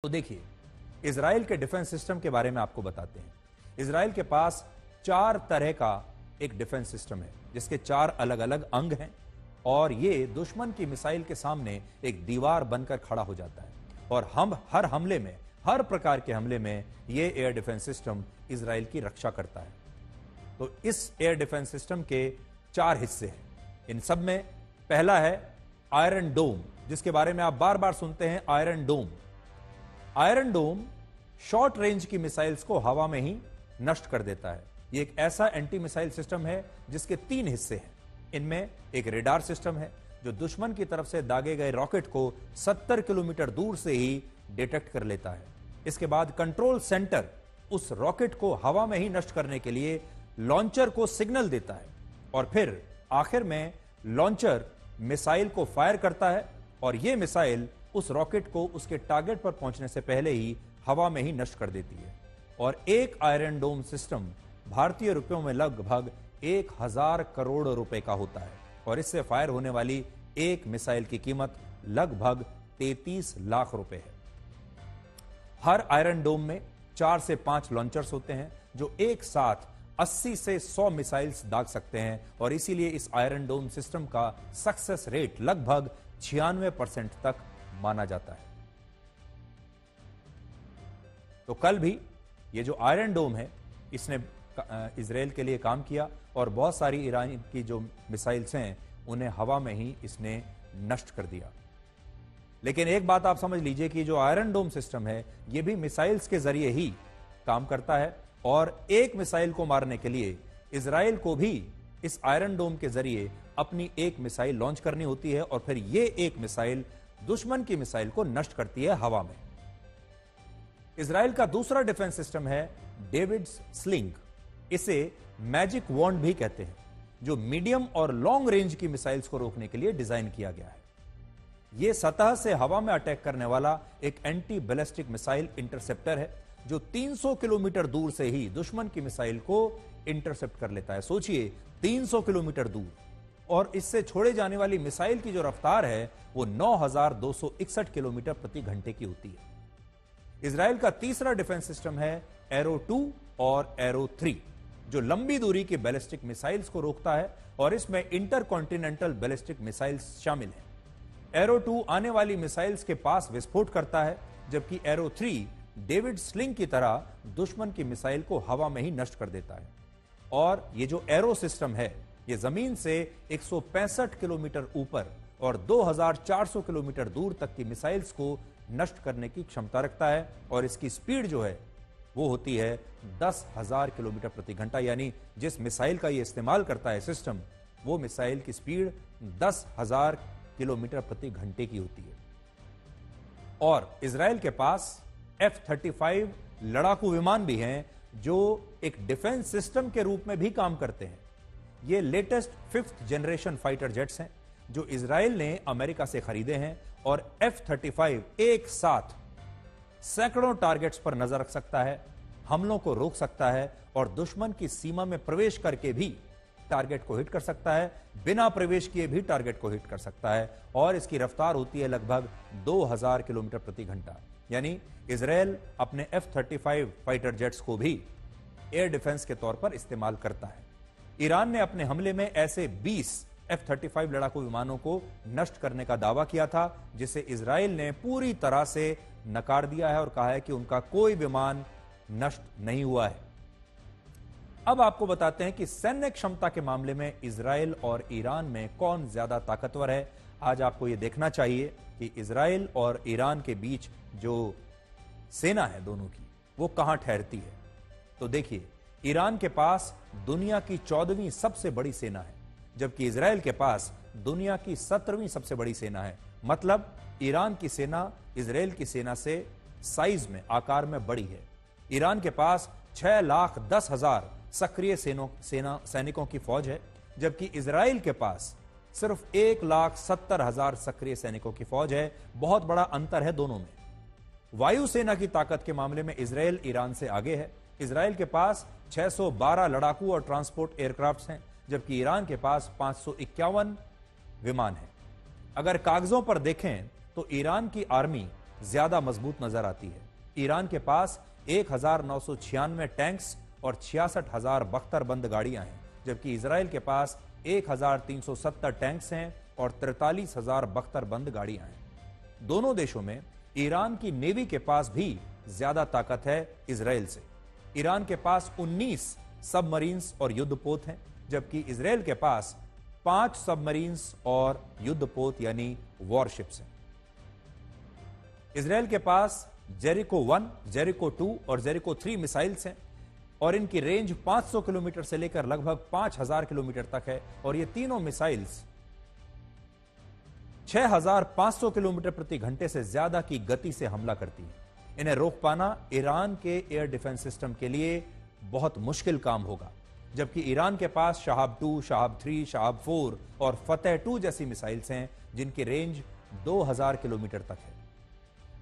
तो देखिए, इजराइल के डिफेंस सिस्टम के बारे में आपको बताते हैं। इजराइल के पास 4 तरह का एक डिफेंस सिस्टम है, जिसके 4 अलग अलग अंग हैं और ये दुश्मन की मिसाइल के सामने एक दीवार बनकर खड़ा हो जाता है और हम हर हमले में, हर प्रकार के हमले में ये एयर डिफेंस सिस्टम इजराइल की रक्षा करता है। तो इस एयर डिफेंस सिस्टम के 4 हिस्से हैं। इन सब में पहला है आयरन डोम, जिसके बारे में आप बार बार सुनते हैं, आयरन डोम। आयरन डोम शॉर्ट रेंज की मिसाइल्स को हवा में ही नष्ट कर देता है। यह एक ऐसा एंटी मिसाइल सिस्टम है जिसके 3 हिस्से हैं। इनमें एक रेडार सिस्टम है जो दुश्मन की तरफ से दागे गए रॉकेट को 70 किलोमीटर दूर से ही डिटेक्ट कर लेता है। इसके बाद कंट्रोल सेंटर उस रॉकेट को हवा में ही नष्ट करने के लिए लॉन्चर को सिग्नल देता है और फिर आखिर में लॉन्चर मिसाइल को फायर करता है और यह मिसाइल उस रॉकेट को उसके टारगेट पर पहुंचने से पहले ही हवा में ही नष्ट कर देती है। और एक आयरन डोम सिस्टम भारतीय रुपयों में लगभग 1000 करोड़ रुपए का होता है और इससे फायर होने वाली एक मिसाइल की कीमत लगभग 33 लाख रुपए है। हर आयरन डोम में 4 से 5 लॉन्चर्स होते हैं जो एक साथ 80 से 100 मिसाइल्स दाग सकते हैं और इसीलिए इस आयरन डोम सिस्टम का सक्सेस रेट लगभग 96% तक माना जाता है। तो कल भी ये जो आयरन डोम है, इसने इजराइल के लिए काम किया और बहुत सारी ईरान की जो मिसाइल्स हैं उन्हें हवा में ही इसने नष्ट कर दिया। लेकिन एक बात आप समझ लीजिए कि जो आयरन डोम सिस्टम है यह भी मिसाइल्स के जरिए ही काम करता है और एक मिसाइल को मारने के लिए इजराइल को भी इस आयरन डोम के जरिए अपनी एक मिसाइल लॉन्च करनी होती है और फिर यह एक मिसाइल दुश्मन की मिसाइल को नष्ट करती है हवा में। इजराइल का दूसरा डिफेंस सिस्टम है डेविड्स स्लिंग। इसे मैजिक वॉन्ड भी कहते हैं, जो मीडियम और लॉन्ग रेंज की मिसाइल्स को रोकने के लिए डिजाइन किया गया है। यह सतह से हवा में अटैक करने वाला एक एंटी बैलिस्टिक मिसाइल इंटरसेप्टर है जो 300 किलोमीटर दूर से ही दुश्मन की मिसाइल को इंटरसेप्ट कर लेता है। सोचिए, 300 किलोमीटर दूर, और इससे छोड़े जाने वाली मिसाइल की जो रफ्तार है वो 9261 किलोमीटर प्रति घंटे की होती है। इजराइल का तीसरा डिफेंस सिस्टम है एरो 2 और एरो 3, जो लंबी दूरी की बैलिस्टिक मिसाइल्स को रोकता है और इसमें इंटरकॉन्टिनेंटल बैलिस्टिक मिसाइल्स शामिल हैं। एरो 2 आने वाली मिसाइल्स के पास विस्फोट करता है, जबकि एरो 3 डेविड स्लिंग की तरह दुश्मन की मिसाइल को हवा में ही नष्ट कर देता है। और यह जो एरो सिस्टम है यह जमीन से 165 किलोमीटर ऊपर और 2400 किलोमीटर दूर तक की मिसाइल्स को नष्ट करने की क्षमता रखता है और इसकी स्पीड जो है वो होती है 10,000 किलोमीटर प्रति घंटा। यानी जिस मिसाइल का ये इस्तेमाल करता है सिस्टम, वो मिसाइल की स्पीड 10,000 किलोमीटर प्रति घंटे की होती है। और इजराइल के पास F-35 लड़ाकू विमान भी हैं जो एक डिफेंस सिस्टम के रूप में भी काम करते हैं। ये latest 5th generation fighter jets हैं जो इजराइल ने अमेरिका से खरीदे हैं और F-35 एक साथ सैकड़ों टारगेट्स पर नजर रख सकता है, हमलों को रोक सकता है और दुश्मन की सीमा में प्रवेश करके भी टारगेट को हिट कर सकता है, बिना प्रवेश किए भी टारगेट को हिट कर सकता है और इसकी रफ्तार होती है लगभग 2000 किलोमीटर प्रति घंटा। यानी इजराइल अपने F-35 फाइटर जेट्स को भी एयर डिफेंस के तौर पर इस्तेमाल करता है। ईरान ने अपने हमले में ऐसे 20 F-35 लड़ाकू विमानों को नष्ट करने का दावा किया था, जिसे इजराइल ने पूरी तरह से नकार दिया है और कहा है कि उनका कोई विमान नष्ट नहीं हुआ है। अब आपको बताते हैं कि सैन्य क्षमता के मामले में इजराइल और ईरान में कौन ज्यादा ताकतवर है। आज आपको यह देखना चाहिए कि इजराइल और ईरान के बीच जो सेना है दोनों की, वो कहां ठहरती है। तो देखिए, ईरान के पास दुनिया की 14वीं सबसे बड़ी सेना है, जबकि इजराइल के पास दुनिया की 17वीं सबसे बड़ी सेना है। मतलब ईरान की सेना इजराइल की सेना से साइज में, आकार में बड़ी है। ईरान के पास 6,10,000 सक्रिय सैनिकों की फौज है, जबकि इजराइल के पास सिर्फ 1,70,000 सक्रिय सैनिकों की फौज है। बहुत बड़ा अंतर है दोनों में। वायुसेना की ताकत के मामले में इजराइल ईरान से आगे है। इजराइल के पास 612 लड़ाकू और ट्रांसपोर्ट एयरक्राफ्ट हैं, जबकि ईरान के पास 551 विमान हैं। अगर कागजों पर देखें तो ईरान की आर्मी ज्यादा मजबूत नजर आती है। ईरान के पास 1996 टैंक्स और 66,000 बख्तरबंद गाड़ियां हैं, जबकि इजराइल के पास 1,370 टैंक्स हैं और 43,000 बख्तरबंद गाड़ियां हैं। दोनों देशों में ईरान की नेवी के पास भी ज्यादा ताकत है इजराइल से। ईरान के पास 19 सबमरीन्स और युद्धपोत हैं, जबकि इजराइल के पास 5 सबमरीन्स और युद्धपोत यानी वॉरशिप्स हैं। इजराइल के पास जेरिको 1, जेरिको 2 और जेरिको 3 मिसाइल्स हैं और इनकी रेंज 500 किलोमीटर से लेकर लगभग 5,000 किलोमीटर तक है और ये तीनों मिसाइल्स 6,500 किलोमीटर प्रति घंटे से ज्यादा की गति से हमला करती हैं। इन्हें रोक पाना ईरान के एयर डिफेंस सिस्टम के लिए बहुत मुश्किल काम होगा, जबकि ईरान के पास शहाब 2, शहाब 3, शहाब 4 और फतेह 2 जैसी मिसाइल्स हैं जिनकी रेंज 2,000 किलोमीटर तक है।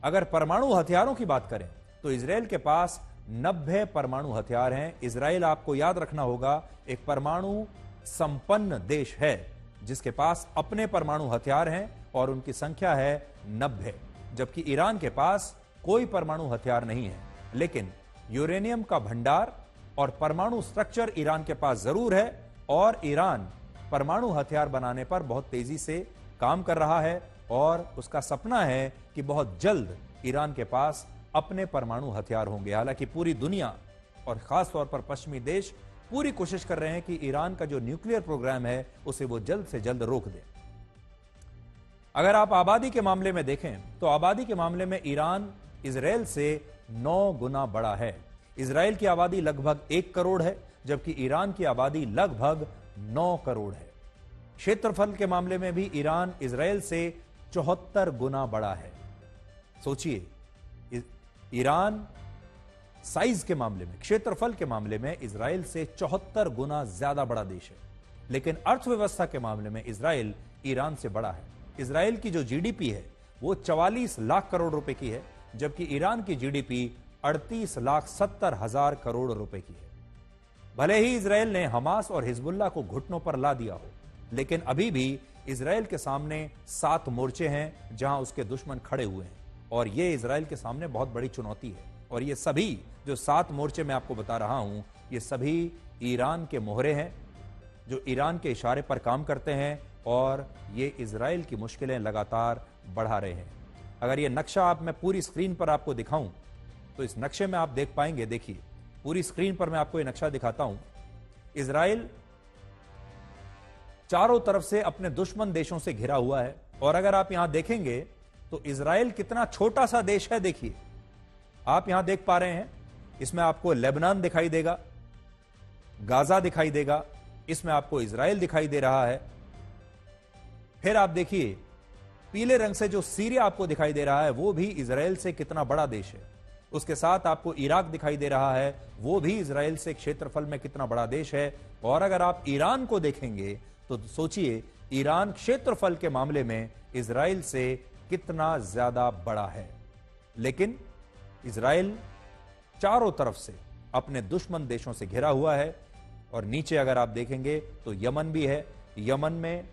अगर परमाणु हथियारों की बात करें तो इजराइल के पास 90 परमाणु हथियार हैं। इजराइल, आपको याद रखना होगा, एक परमाणु संपन्न देश है जिसके पास अपने परमाणु हथियार हैं और उनकी संख्या है 90, जबकि ईरान के पास कोई परमाणु हथियार नहीं है, लेकिन यूरेनियम का भंडार और परमाणु स्ट्रक्चर ईरान के पास जरूर है और ईरान परमाणु हथियार बनाने पर बहुत तेजी से काम कर रहा है और उसका सपना है कि बहुत जल्द ईरान के पास अपने परमाणु हथियार होंगे। हालांकि पूरी दुनिया और खास तौर पर पश्चिमी देश पूरी कोशिश कर रहे हैं कि ईरान का जो न्यूक्लियर प्रोग्राम है उसे वो जल्द से जल्द रोक दे। अगर आप आबादी के मामले में देखें तो आबादी के मामले में ईरान इजराइल से 9 गुना बड़ा है। इजराइल की आबादी लगभग 1 करोड़ है, जबकि ईरान की आबादी लगभग 9 करोड़ है। क्षेत्रफल के मामले में भी ईरान इजराइल से 74 गुना बड़ा है। सोचिए, ईरान साइज के मामले में, क्षेत्रफल के मामले में इजराइल से 74 गुना ज्यादा बड़ा देश है, लेकिन अर्थव्यवस्था के मामले में इजराइल ईरान से बड़ा है। इजराइल की जो जीडीपी है वो 44 लाख करोड़ रुपए की है, जबकि ईरान की जीडीपी 38,70,000 करोड़ रुपए की है। भले ही इजराइल ने हमास और हिजबुल्लाह को घुटनों पर ला दिया हो, लेकिन अभी भी इजराइल के सामने 7 मोर्चे हैं जहां उसके दुश्मन खड़े हुए हैं और ये इजराइल के सामने बहुत बड़ी चुनौती है। और ये सभी जो 7 मोर्चे मैं आपको बता रहा हूं, ये सभी ईरान के मोहरे हैं जो ईरान के इशारे पर काम करते हैं और ये इजराइल की मुश्किलें लगातार बढ़ा रहे हैं। अगर ये नक्शा आप मैं पूरी स्क्रीन पर आपको दिखाऊं तो इस नक्शे में आप देख पाएंगे, देखिए पूरी स्क्रीन पर मैं आपको ये नक्शा दिखाता हूं। इजराइल चारों तरफ से अपने दुश्मन देशों से घिरा हुआ है और अगर आप यहां देखेंगे तो इजराइल कितना छोटा सा देश है। देखिए, आप यहां देख पा रहे हैं, इसमें आपको लेबनान दिखाई देगा, गाजा दिखाई देगा, इसमें आपको इजराइल दिखाई दे रहा है। फिर आप देखिए पीले रंग से जो सीरिया आपको दिखाई दे रहा है वो भी इजराइल से कितना बड़ा देश है। उसके साथ आपको इराक दिखाई दे रहा है, वो भी इजराइल से क्षेत्रफल में कितना बड़ा देश है। और अगर आप ईरान को देखेंगे तो सोचिए ईरान क्षेत्रफल के मामले में इजराइल से कितना ज्यादा बड़ा है। लेकिन इजराइल चारों तरफ से अपने दुश्मन देशों से घिरा हुआ है। और नीचे अगर आप देखेंगे तो यमन भी है, यमन में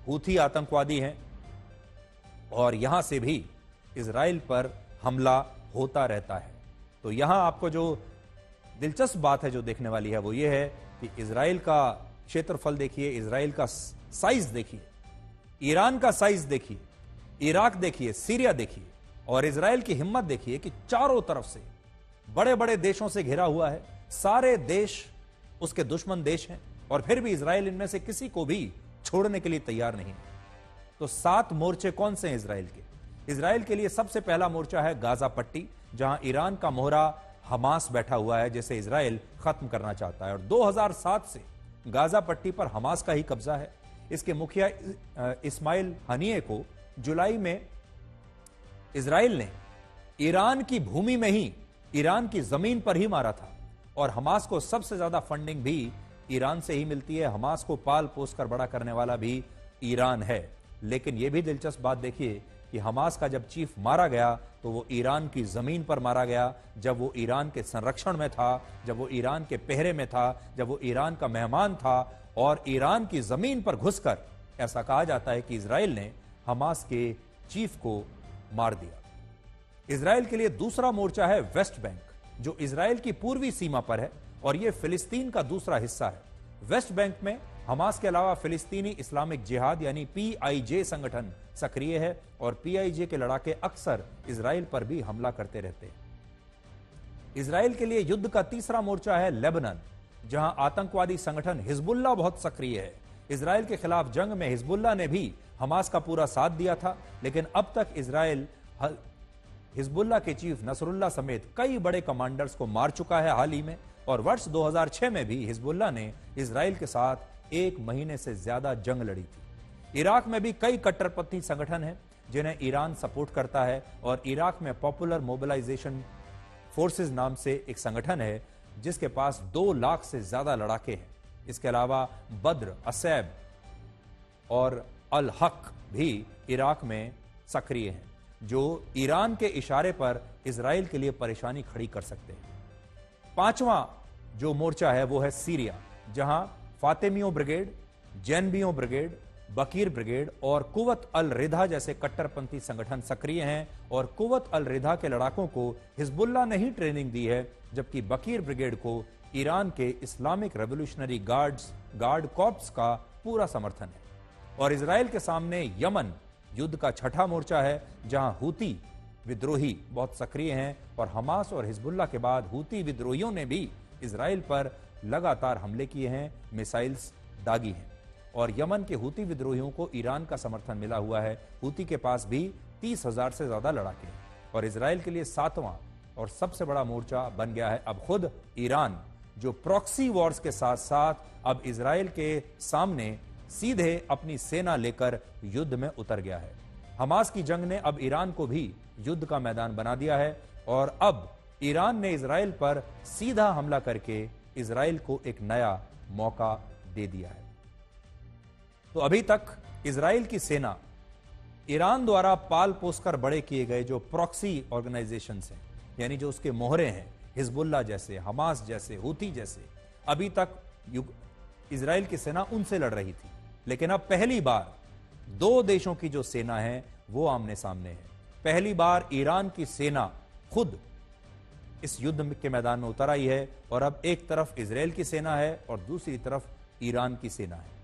हूथी आतंकवादी हैं और यहां से भी इजराइल पर हमला होता रहता है। तो यहां आपको जो दिलचस्प बात है जो देखने वाली है वो ये है कि इजराइल का क्षेत्रफल देखिए, इजराइल का साइज देखिए, ईरान का साइज देखिए, इराक देखिए, सीरिया देखिए और इजराइल की हिम्मत देखिए कि चारों तरफ से बड़े बड़े देशों से घिरा हुआ है। सारे देश उसके दुश्मन देश हैं और फिर भी इजराइल इनमें से किसी को भी छोड़ने के लिए तैयार नहीं। तो 7 मोर्चे कौन से हैं इजराइल के? इजराइल के लिए सबसे पहला मोर्चा है गाजा पट्टी, जहां ईरान का मोहरा हमास बैठा हुआ है, जिसे इजराइल खत्म करना चाहता है। और 2007 से गाजा पट्टी पर हमास का ही कब्जा है। इसके मुखिया इस्माइल हनिये को जुलाई में इजराइल ने ईरान की भूमि में ही, ईरान की जमीन पर ही मारा था। और हमास को सबसे ज्यादा फंडिंग भी ईरान से ही मिलती है। हमास को पाल पोस कर बड़ा करने वाला भी ईरान है। लेकिन यह भी दिलचस्प बात देखिए कि हमास का जब चीफ मारा गया तो वो ईरान की जमीन पर मारा गया, जब वो ईरान के संरक्षण में था, जब वो ईरान के पहरे में था, जब वो ईरान का मेहमान था और ईरान की जमीन पर घुसकर ऐसा कहा जाता है कि इजराइल ने हमास के चीफ को मार दिया। इजराइल के लिए दूसरा मोर्चा है वेस्ट बैंक, जो इजराइल की पूर्वी सीमा पर है और यह फिलिस्तीन का दूसरा हिस्सा है। वेस्ट बैंक में हमास के अलावा फिलिस्तीनी इस्लामिक जिहाद यानी PIJ संगठन सक्रिय है और PIJ के लड़ाके अक्सर इजराइल पर भी हमला करते रहते हैं। इजराइल के लिए युद्ध का तीसरा मोर्चा है लेबनान, जहां आतंकवादी संगठन हिजबुल्लाह बहुत सक्रिय है। इजराइल के खिलाफ जंग में हिजबुल्लाह ने भी हमास का पूरा साथ दिया था, लेकिन अब तक इजराइल हिजबुल्लाह के चीफ नसरुल्लाह समेत कई बड़े कमांडर्स को मार चुका है हाल ही में। और वर्ष 2006 में भी हिजबुल्लाह ने इजराइल के साथ 1 महीने से ज्यादा जंग लड़ी थी। इराक में भी कई कट्टरपंथी संगठन हैं जिन्हें ईरान सपोर्ट करता है और इराक में पॉपुलर मोबिलाइजेशन फोर्सेस नाम से एक संगठन है जिसके पास 2 लाख से ज्यादा लड़ाके हैं। इसके अलावा बद्र, असैब और अल हक भी इराक में सक्रिय हैं, जो ईरान के इशारे पर इजराइल के लिए परेशानी खड़ी कर सकते हैं। 5वां जो मोर्चा है वो है सीरिया, जहां फातिमियों ब्रिगेड, जैनबियों ब्रिगेड, बकीर ब्रिगेड और कुव्वत अल रिधा जैसे कट्टरपंथी संगठन सक्रिय हैं। और कुव्वत अल रिधा के लड़ाकों को हिजबुल्लाह ने ही ट्रेनिंग दी है, जबकि बकीर ब्रिगेड को ईरान के इस्लामिक रेवोल्यूशनरी गार्ड कॉर्प्स का पूरा समर्थन है। और इजराइल के सामने यमन युद्ध का छठा मोर्चा है, जहां हूती विद्रोही बहुत सक्रिय हैं और हमास और हिजबुल्लाह के बाद हूती विद्रोहियों ने भी इजराइल पर लगातार हमले किए हैं, मिसाइल्स दागी हैं। और यमन के हूती विद्रोहियों को ईरान का समर्थन मिला हुआ है। हूती के पास भी 30,000 से ज्यादा लड़ाके हैं। और इजराइल के लिए 7वां और सबसे बड़ा मोर्चा बन गया है अब खुद ईरान, जो प्रॉक्सी वॉर्स के साथ साथ अब इजराइल के सामने सीधे अपनी सेना लेकर युद्ध में उतर गया है। हमास की जंग ने अब ईरान को भी युद्ध का मैदान बना दिया है और अब ईरान ने इजराइल पर सीधा हमला करके इजराइल को एक नया मौका दे दिया है। तो अभी तक इजराइल की सेना ईरान द्वारा पाल पोसकर बड़े किए गए जो प्रॉक्सी ऑर्गेनाइजेशंस हैं, यानी जो उसके मोहरे हैं, हिजबुल्लाह जैसे, हमास जैसे, हूती जैसे, अभी तक इजराइल की सेना उनसे लड़ रही थी। लेकिन अब पहली बार 2 देशों की जो सेना है वो आमने सामने है। पहली बार ईरान की सेना खुद इस युद्ध के मैदान में उतर आई है और अब एक तरफ इजराइल की सेना है और दूसरी तरफ ईरान की सेना है।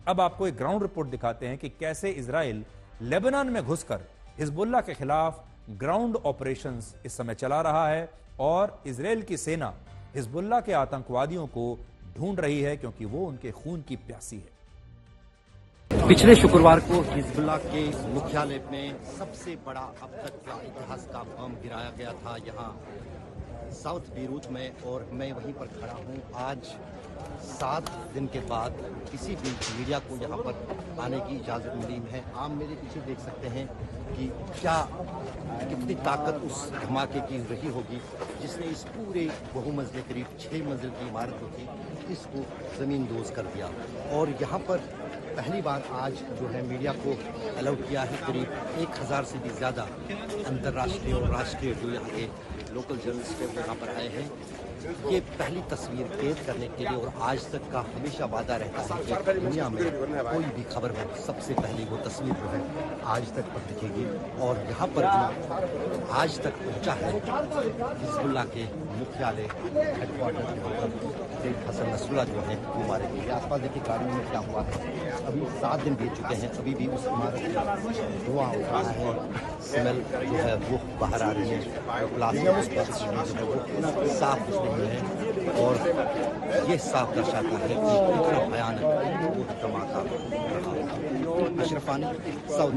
अब आपको एक ग्राउंड रिपोर्ट दिखाते हैं कि कैसे इजराइल लेबनान में घुसकर हिजबुल्लाह के खिलाफ ग्राउंड ऑपरेशंस इस समय चला रहा है और इजराइल की सेना हिजबुल्लाह के आतंकवादियों को ढूंढ रही है, क्योंकि वो उनके खून की प्यासी है। पिछले शुक्रवार को हिजबुल्लाह के मुख्यालय में सबसे बड़ा अब तक का इतिहास का बम गिराया गया था यहाँ साउथ बीरूत में, और मैं वहीं पर खड़ा हूँ। आज 7 दिन के बाद किसी भी मीडिया को यहाँ पर आने की इजाज़त मिली है। आप मेरे पीछे देख सकते हैं कि कितनी ताकत उस धमाके की रही होगी जिसने इस पूरे बहुमंजिले करीब 6 मंजिल की इमारत जो थी इसको ज़मीन दोज कर दिया। और यहाँ पर पहली बार आज जो है मीडिया को अलाउड किया है। करीब 1000 से भी ज़्यादा अंतर्राष्ट्रीय और राष्ट्रीय जो यहाँ के लोकल जर्नलिस्ट यहाँ पर आए हैं। ये पहली तस्वीर कैद करने के लिए, और आज तक का हमेशा वादा रहता है कि दुनिया में कोई भी खबर हो सबसे पहले वो तस्वीर जो है आज तक पर दिखेगी। और यहाँ पर भी आज तक पहुँचा है हिजबुल्लाह के मुख्यालय हेडक्वार्टर यहाँ पर शेख हसन नसरुल्लाह जो है वो मारे गए। आसपास देखिए गाड़ियों में क्या हुआ है। अभी 7 दिन बीत चुके हैं, अभी भी उस इमारत में धुआं उठ रहा है, स्मेल जो है वो बाहर आ रही है, प्लास्टिक वो साफ कुछ नहीं है। और ये साफ दर्शाता है कि कितना भयानक वो धमाका रहा। अशरफानी, साउथ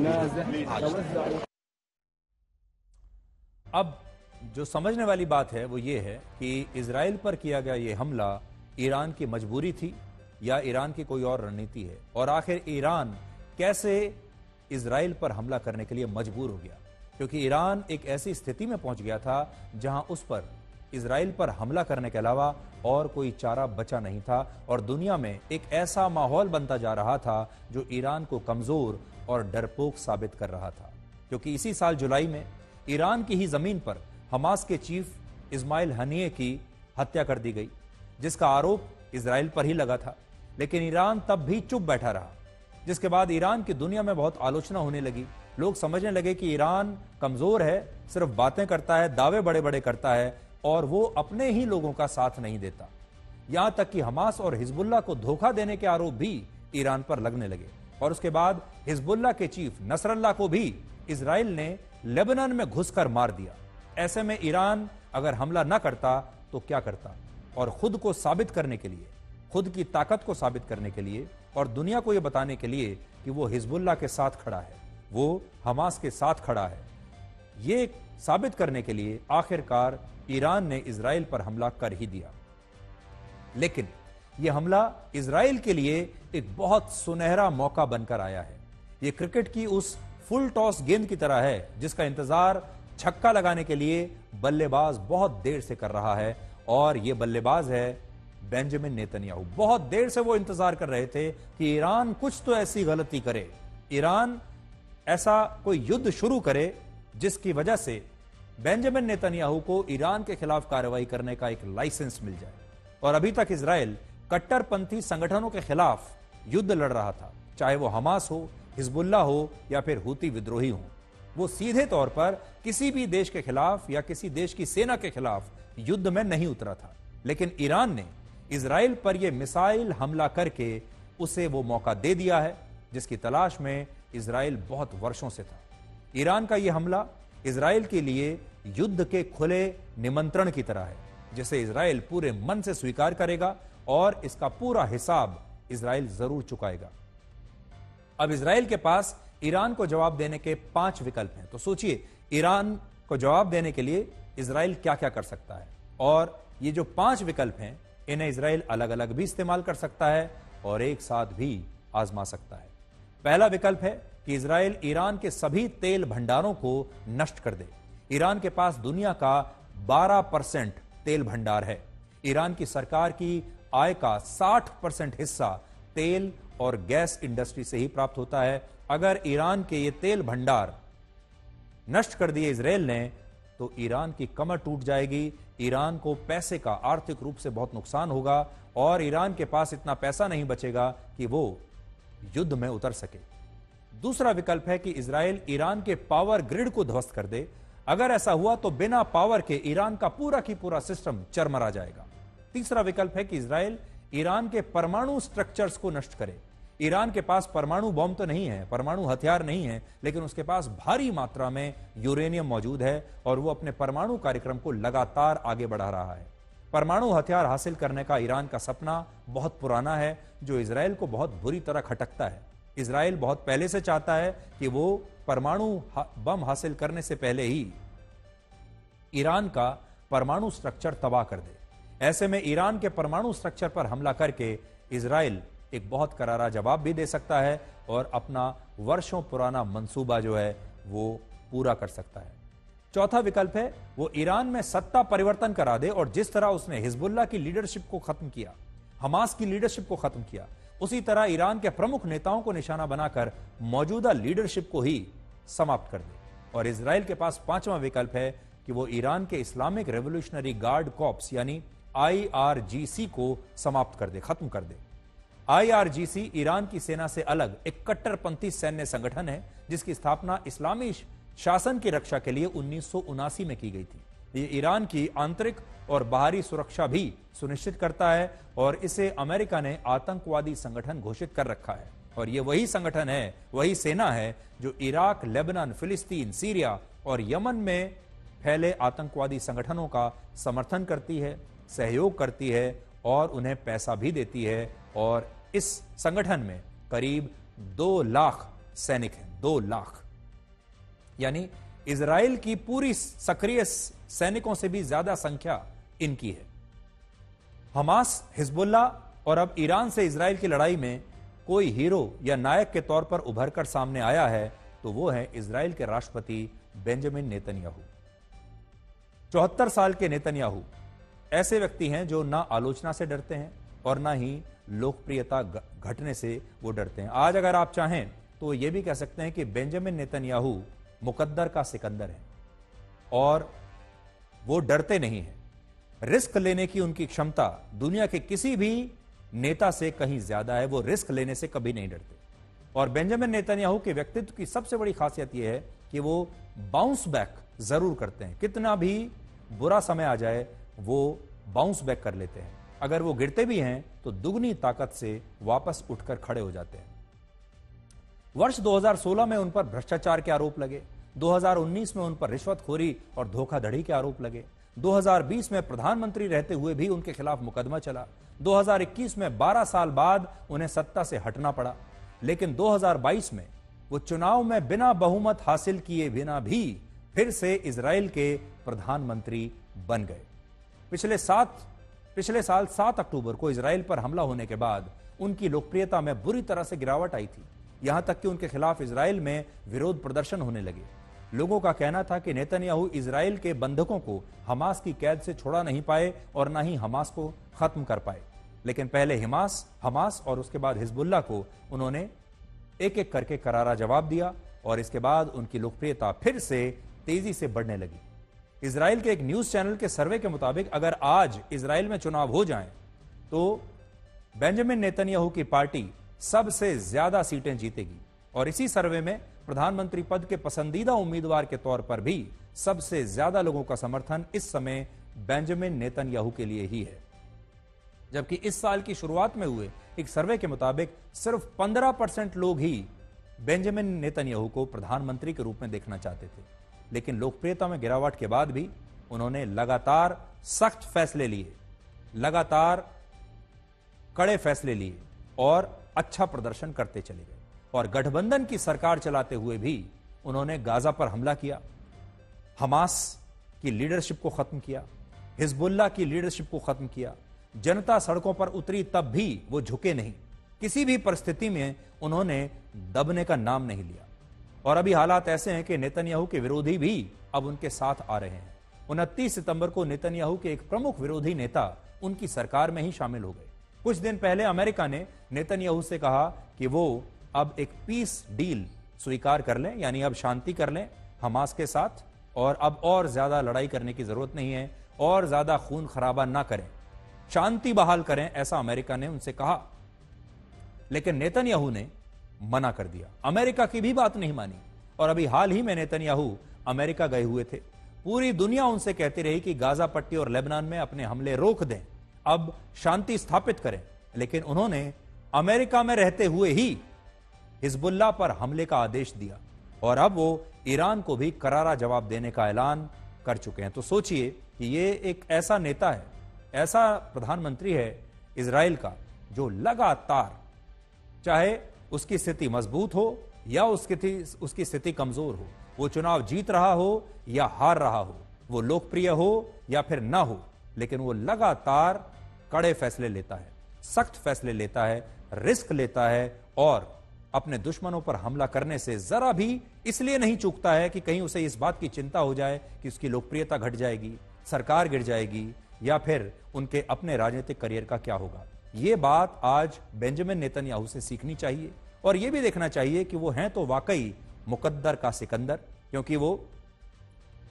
आज। अब जो समझने वाली बात है वो ये है कि इजराइल पर किया गया ये हमला ईरान की मजबूरी थी या ईरान की कोई और रणनीति है, और आखिर ईरान कैसे इजराइल पर हमला करने के लिए मजबूर हो गया, क्योंकि ईरान एक ऐसी स्थिति में पहुंच गया था जहां उस पर इजराइल पर हमला करने के अलावा और कोई चारा बचा नहीं था। और दुनिया में एक ऐसा माहौल बनता जा रहा था जो ईरान को कमजोर और डरपोक साबित कर रहा था, क्योंकि इसी साल जुलाई में ईरान की ही जमीन पर हमास के चीफ इस्माइल हनिये की हत्या कर दी गई, जिसका आरोप इजराइल पर ही लगा था। लेकिन ईरान तब भी चुप बैठा रहा, जिसके बाद ईरान की दुनिया में बहुत आलोचना होने लगी लोग समझने लगे कि ईरान कमजोर है, सिर्फ बातें करता है, दावे बड़े बड़े करता है और वो अपने ही लोगों का साथ नहीं देता। यहां तक कि हमास और हिजबुल्लाह को धोखा देने के आरोप भी ईरान पर लगने लगे और उसके बाद हिजबुल्लाह के चीफ नसरल्लाह को भी इजराइल ने लेबनान में घुसकर मार दिया। ऐसे में ईरान अगर हमला न करता तो क्या करता? और खुद को साबित करने के लिए, खुद की ताकत को साबित करने के लिए और दुनिया को यह बताने के लिए कि वो हिजबुल्लाह के साथ खड़ा है, वो हमास के साथ खड़ा है, ये साबित करने के लिए आखिरकार ईरान ने इजराइल पर हमला कर ही दिया। लेकिन यह हमला इजराइल के लिए एक बहुत सुनहरा मौका बनकर आया है। यह क्रिकेट की उस फुल टॉस गेंद की तरह है जिसका इंतजार छक्का लगाने के लिए बल्लेबाज बहुत देर से कर रहा है और यह बल्लेबाज है बेंजामिन नेतन्याहू। बहुत देर से वो इंतजार कर रहे थे कि ईरान कुछ तो ऐसी गलती करे, ईरान ऐसा कोई युद्ध शुरू करे जिसकी वजह से बेंजामिन नेतन्याहू को ईरान के खिलाफ कार्रवाई करने का एक लाइसेंस मिल जाए। और अभी तक इजराइल कट्टरपंथी संगठनों के खिलाफ युद्ध लड़ रहा था, चाहे वो हमास हो, हिजबुल्लाह हो या फिर हूती विद्रोही हो। वो सीधे तौर पर किसी भी देश के खिलाफ या किसी देश की सेना के खिलाफ युद्ध में नहीं उतरा था। लेकिन ईरान ने इजराइल पर यह मिसाइल हमला करके उसे वो मौका दे दिया है जिसकी तलाश में इजराइल बहुत वर्षों से था। ईरान का यह हमला इजराइल के लिए युद्ध के खुले निमंत्रण की तरह है जिसे इजराइल पूरे मन से स्वीकार करेगा और इसका पूरा हिसाब इजराइल जरूर चुकाएगा। अब इजराइल के पास ईरान को जवाब देने के 5 विकल्प हैं। तो सोचिए, ईरान को जवाब देने के लिए इजराइल क्या क्या कर सकता है और ये जो 5 विकल्प हैं इन्हें इजराइल अलग अलग भी इस्तेमाल कर सकता है और एक साथ भी आजमा सकता है। पहला विकल्प है कि इजराइल ईरान के सभी तेल भंडारों को नष्ट कर दे। ईरान के पास दुनिया का 12% तेल भंडार है। ईरान की सरकार की आय का 60% हिस्सा तेल और गैस इंडस्ट्री से ही प्राप्त होता है। अगर ईरान के ये तेल भंडार नष्ट कर दिए इजराइल ने तो ईरान की कमर टूट जाएगी, ईरान को पैसे का आर्थिक रूप से बहुत नुकसान होगा और ईरान के पास इतना पैसा नहीं बचेगा कि वो युद्ध में उतर सके। दूसरा विकल्प है कि इजराइल ईरान के पावर ग्रिड को ध्वस्त कर दे। अगर ऐसा हुआ तो बिना पावर के ईरान का पूरा की पूरा सिस्टम चरमरा जाएगा। तीसरा विकल्प है कि इजराइल ईरान के परमाणु स्ट्रक्चर्स को नष्ट करे। ईरान के पास परमाणु बॉम्ब तो नहीं है, परमाणु हथियार नहीं है, लेकिन उसके पास भारी मात्रा में यूरेनियम मौजूद है और वो अपने परमाणु कार्यक्रम को लगातार आगे बढ़ा रहा है। परमाणु हथियार हासिल करने का ईरान का सपना बहुत पुराना है जो इजराइल को बहुत बुरी तरह खटकता है। इजराइल बहुत पहले से चाहता है कि वो परमाणु बम हासिल करने से पहले ही ईरान का परमाणु स्ट्रक्चर तबाह कर दे। ऐसे में ईरान के परमाणु स्ट्रक्चर पर हमला करके इजराइल एक बहुत करारा जवाब भी दे सकता है और अपना वर्षों पुराना मंसूबा जो है वो पूरा कर सकता है। चौथा विकल्प है वो ईरान में सत्ता परिवर्तन करा दे और जिस तरह उसने हिजबुल्लाह की लीडरशिप को खत्म किया, हमास की लीडरशिप को खत्म किया, उसी तरह ईरान के प्रमुख नेताओं को निशाना बनाकर मौजूदा लीडरशिप को ही समाप्त कर दे। और इजराइल के पास 5वां विकल्प है कि वो ईरान के इस्लामिक रेवोल्यूशनरी गार्ड कॉर्प्स यानी IRGC को समाप्त कर दे, खत्म कर दे। IRGC ईरान की सेना से अलग एक कट्टरपंथी सैन्य संगठन है जिसकी स्थापना इस्लामी शासन की रक्षा के लिए 1979 में की गई थी। ये ईरान की आंतरिक और बाहरी सुरक्षा भी सुनिश्चित करता है और इसे अमेरिका ने आतंकवादी संगठन घोषित कर रखा है। और ये वही संगठन है, वही सेना है जो इराक, लेबनान, फिलिस्तीन, सीरिया और यमन में फैले आतंकवादी संगठनों का समर्थन करती है, सहयोग करती है और उन्हें पैसा भी देती है। और इस संगठन में करीब 2 लाख सैनिक हैं, 2 लाख, यानी इजराइल की पूरी सक्रिय सैनिकों से भी ज्यादा संख्या इनकी है। हमास, हिजबुल्लाह और अब ईरान से इजराइल की लड़ाई में कोई हीरो या नायक के तौर पर उभरकर सामने आया है तो वो है इजराइल के राष्ट्रपति बेंजामिन नेतन्याहू। 74 साल के नेतन्याहू ऐसे व्यक्ति हैं जो ना आलोचना से डरते हैं और ना ही लोकप्रियता घटने से वो डरते हैं। आज अगर आप चाहें तो ये भी कह सकते हैं कि बेंजामिन नेतन्याहू मुकद्दर का सिकंदर है और वो डरते नहीं हैं। रिस्क लेने की उनकी क्षमता दुनिया के किसी भी नेता से कहीं ज्यादा है। वो रिस्क लेने से कभी नहीं डरते। और बेंजामिन नेतन्याहू के व्यक्तित्व की सबसे बड़ी खासियत यह है कि वो बाउंस बैक जरूर करते हैं। कितना भी बुरा समय आ जाए वो बाउंस बैक कर लेते हैं। अगर वो गिरते भी हैं तो दुगनी ताकत से वापस उठकर खड़े हो जाते हैं। वर्ष 2016 में उन पर भ्रष्टाचार के आरोप लगे, 2019 में उन पर रिश्वतखोरी और धोखाधड़ी के आरोप लगे, 2020 में प्रधानमंत्री रहते हुए भी उनके खिलाफ मुकदमा चला, 2021 में 12 साल बाद उन्हें सत्ता से हटना पड़ा, लेकिन 2022 में वो चुनाव में बिना बहुमत हासिल किए बिना भी फिर से इजराइल के प्रधानमंत्री बन गए। पिछले साल 7 अक्टूबर को इजराइल पर हमला होने के बाद उनकी लोकप्रियता में बुरी तरह से गिरावट आई थी। यहां तक कि उनके खिलाफ इजराइल में विरोध प्रदर्शन होने लगे। लोगों का कहना था कि नेतन्याहू इजराइल के बंधकों को हमास की कैद से छोड़ा नहीं पाए और ना ही हमास को खत्म कर पाए। लेकिन पहले हमास और उसके बाद हिजबुल्लाह को उन्होंने एक एक करके करारा जवाब दिया और इसके बाद उनकी लोकप्रियता फिर से तेजी से बढ़ने लगी। इजराइल के एक न्यूज चैनल के सर्वे के मुताबिक अगर आज इजराइल में चुनाव हो जाएं तो बेंजामिन नेतन्याहू की पार्टी सबसे ज्यादा सीटें जीतेगी और इसी सर्वे में प्रधानमंत्री पद के पसंदीदा उम्मीदवार के तौर पर भी सबसे ज्यादा लोगों का समर्थन इस समय बेंजामिन नेतन्याहू के लिए ही है। जबकि इस साल की शुरुआत में हुए एक सर्वे के मुताबिक सिर्फ 15% लोग ही बेंजामिन नेतन्याहू को प्रधानमंत्री के रूप में देखना चाहते थे। लेकिन लोकप्रियता में गिरावट के बाद भी उन्होंने लगातार सख्त फैसले लिए, लगातार कड़े फैसले लिए और अच्छा प्रदर्शन करते चले गए। और गठबंधन की सरकार चलाते हुए भी उन्होंने गाजा पर हमला किया, हमास की लीडरशिप को खत्म किया, हिजबुल्लाह की लीडरशिप को खत्म किया। जनता सड़कों पर उतरी तब भी वो झुके नहीं। किसी भी परिस्थिति में उन्होंने दबने का नाम नहीं लिया। और अभी हालात ऐसे हैं कि नेतन्याहू के विरोधी भी अब उनके साथ आ रहे हैं। 29 सितंबर को नेतन्याहू के एक प्रमुख विरोधी नेता उनकी सरकार में ही शामिल हो गए। कुछ दिन पहले अमेरिका ने नेतन्याहू से कहा कि वो अब एक पीस डील स्वीकार कर लें, यानी अब शांति कर लें हमास के साथ और अब और ज्यादा लड़ाई करने की जरूरत नहीं है और ज्यादा खून खराबा ना करें, शांति बहाल करें, ऐसा अमेरिका ने उनसे कहा। लेकिन नेतन्याहू ने मना कर दिया, अमेरिका की भी बात नहीं मानी। और अभी हाल ही में नेतन्याहू अमेरिका गए हुए थे। पूरी दुनिया उनसे कहती रही कि गाजा पट्टी और लेबनान में अपने हमले रोक दें, अब शांति स्थापित करें। लेकिन उन्होंने अमेरिका में रहते हुए ही हिजबुल्लाह पर हमले का आदेश दिया और अब वो ईरान को भी करारा जवाब देने का ऐलान कर चुके हैं। तो सोचिए कि ये एक ऐसा नेता है, ऐसा प्रधानमंत्री है इजराइल का जो लगातार, चाहे उसकी स्थिति मजबूत हो या उसकी स्थिति कमजोर हो, वो चुनाव जीत रहा हो या हार रहा हो, वो लोकप्रिय हो या फिर ना हो, लेकिन वो लगातार कड़े फैसले लेता है, सख्त फैसले लेता है, रिस्क लेता है और अपने दुश्मनों पर हमला करने से जरा भी इसलिए नहीं चूकता है कि कहीं उसे इस बात की चिंता हो जाए कि उसकी लोकप्रियता घट जाएगी, सरकार गिर जाएगी या फिर उनके अपने राजनीतिक करियर का क्या होगा। ये बात आज बेंजामिन नेतन्याहू से सीखनी चाहिए और यह भी देखना चाहिए कि वो हैं तो वाकई मुकद्दर का सिकंदर, क्योंकि वो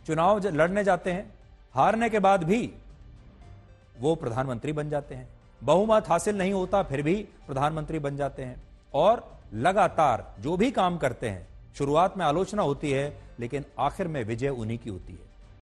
चुनाव लड़ने जाते हैं, हारने के बाद भी वो प्रधानमंत्री बन जाते हैं, बहुमत हासिल नहीं होता फिर भी प्रधानमंत्री बन जाते हैं और लगातार जो भी काम करते हैं, शुरुआत में आलोचना होती है लेकिन आखिर में विजय उन्हीं की होती है।